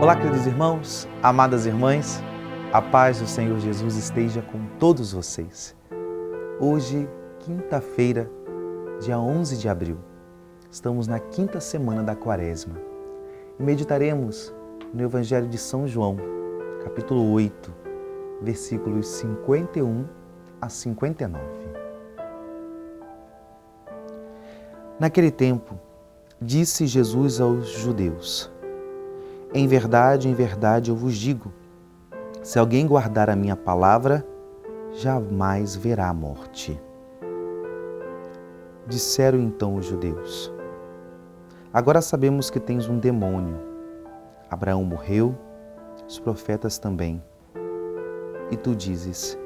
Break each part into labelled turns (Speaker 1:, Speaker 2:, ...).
Speaker 1: Olá, queridos irmãos, amadas irmãs, a paz do Senhor Jesus esteja com todos vocês. Hoje, quinta-feira, dia 11 de abril, estamos na quinta semana da Quaresma e meditaremos no Evangelho de São João, capítulo 8, versículos 51 a 59. Naquele tempo, disse Jesus aos judeus: em verdade, eu vos digo, se alguém guardar a minha palavra, jamais verá a morte. Disseram então os judeus: agora sabemos que tens um demônio. Abraão morreu, os profetas também. E tu dizes: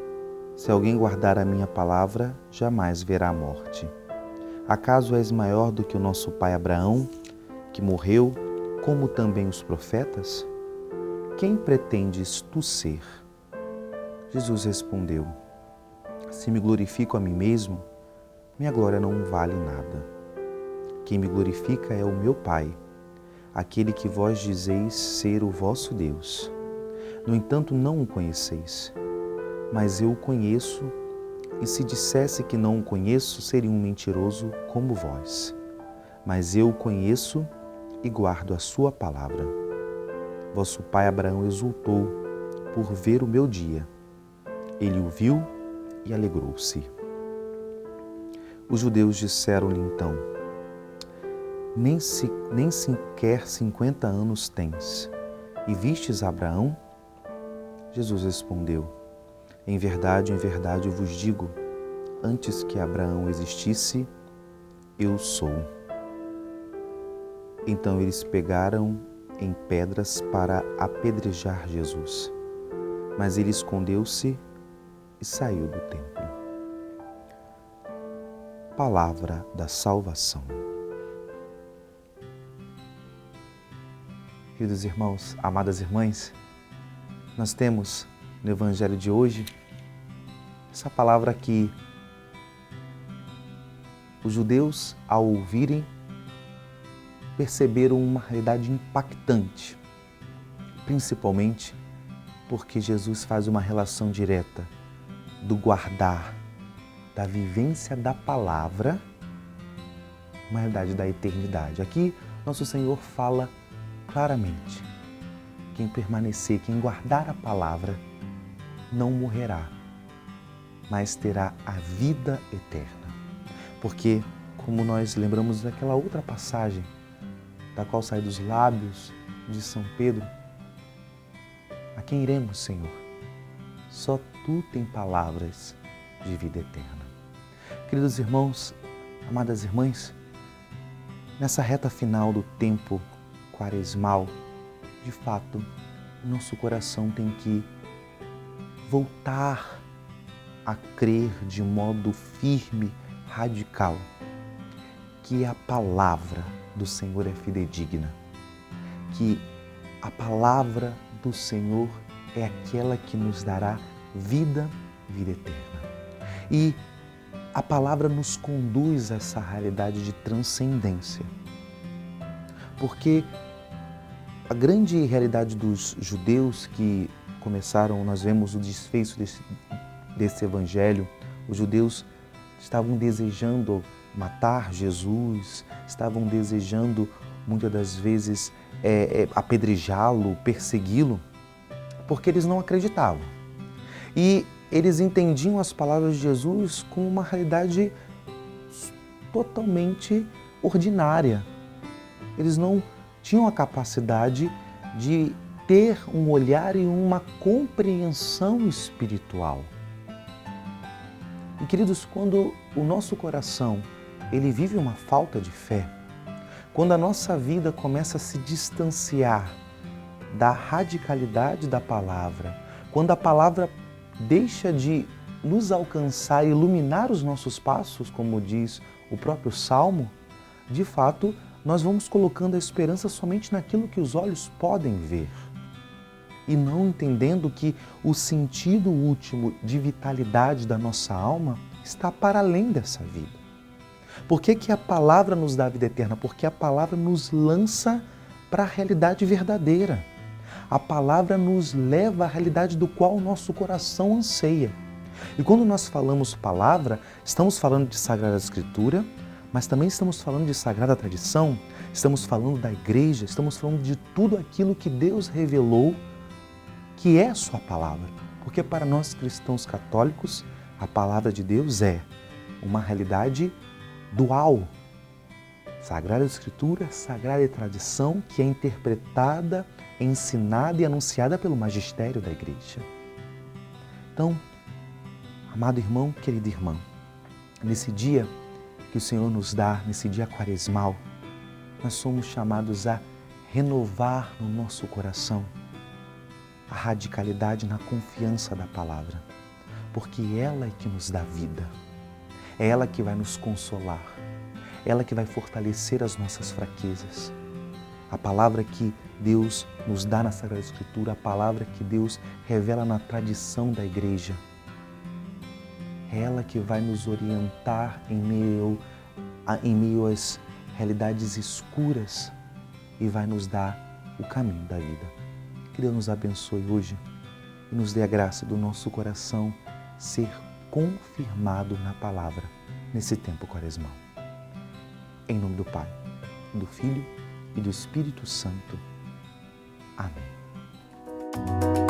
Speaker 1: se alguém guardar a minha palavra, jamais verá a morte. Acaso és maior do que o nosso pai Abraão, que morreu, como também os profetas? Quem pretendes tu ser? Jesus respondeu: se me glorifico a mim mesmo, minha glória não vale nada. Quem me glorifica é o meu Pai, aquele que vós dizeis ser o vosso Deus. No entanto, não o conheceis, mas eu o conheço, e se dissesse que não o conheço, seria um mentiroso como vós. Mas eu o conheço e guardo a sua palavra. Vosso pai Abraão exultou por ver o meu dia. Ele o viu e alegrou-se. Os judeus disseram-lhe então: nem sequer 50 anos tens, e vistes Abraão? Jesus respondeu: em verdade, eu vos digo, antes que Abraão existisse, eu sou. Então eles pegaram em pedras para apedrejar Jesus. Mas ele escondeu-se e saiu do templo. Palavra da salvação. Queridos irmãos, amadas irmãs, nós temos no Evangelho de hoje essa palavra que os judeus, ao ouvirem, perceberam uma realidade impactante, principalmente porque Jesus faz uma relação direta do guardar, da vivência da palavra, uma realidade da eternidade. Aqui, nosso Senhor fala claramente: quem permanecer, quem guardar a palavra, não morrerá, mas terá a vida eterna. Porque, como nós lembramos daquela outra passagem, da qual sai dos lábios de São Pedro: a quem iremos, Senhor? Só Tu tem palavras de vida eterna. Queridos irmãos, amadas irmãs, nessa reta final do tempo quaresmal, de fato, o nosso coração tem que voltar a crer de modo firme, radical, que a palavra do Senhor é fidedigna, que a palavra do Senhor é aquela que nos dará vida eterna. E a palavra nos conduz a essa realidade de transcendência. Porque a grande realidade dos judeus que começaram, nós vemos o desfecho desse evangelho, os judeus estavam desejando matar Jesus, estavam desejando muitas das vezes apedrejá-lo, persegui-lo, porque eles não acreditavam. E eles entendiam as palavras de Jesus como uma realidade totalmente ordinária. Eles não tinham a capacidade de ter um olhar e uma compreensão espiritual. E, queridos, quando o nosso coração ele vive uma falta de fé, quando a nossa vida começa a se distanciar da radicalidade da palavra, quando a palavra deixa de nos alcançar e iluminar os nossos passos, como diz o próprio Salmo, de fato, nós vamos colocando a esperança somente naquilo que os olhos podem ver e não entendendo que o sentido último de vitalidade da nossa alma está para além dessa vida. Por que a palavra nos dá a vida eterna? Porque a palavra nos lança para a realidade verdadeira. A palavra nos leva à realidade do qual o nosso coração anseia. E quando nós falamos palavra, estamos falando de Sagrada Escritura, mas também estamos falando de Sagrada Tradição, estamos falando da Igreja, estamos falando de tudo aquilo que Deus revelou que é a sua palavra. Porque para nós cristãos católicos, a palavra de Deus é uma realidade dual. Sagrada Escritura, Sagrada Tradição, que é interpretada, ensinada e anunciada pelo magistério da Igreja. Então, amado irmão, querida irmã, nesse dia que o Senhor nos dá, nesse dia quaresmal, nós somos chamados a renovar no nosso coração a radicalidade na confiança da palavra, porque ela é que nos dá vida, é ela que vai nos consolar, ela que vai fortalecer as nossas fraquezas. A palavra que Deus nos dá na Sagrada Escritura, a palavra que Deus revela na tradição da Igreja, é ela que vai nos orientar em meio às realidades escuras e vai nos dar o caminho da vida. Que Deus nos abençoe hoje e nos dê a graça do nosso coração ser confirmado na palavra nesse tempo quaresmal. Em nome do Pai, do Filho e do Espírito Santo. Amém.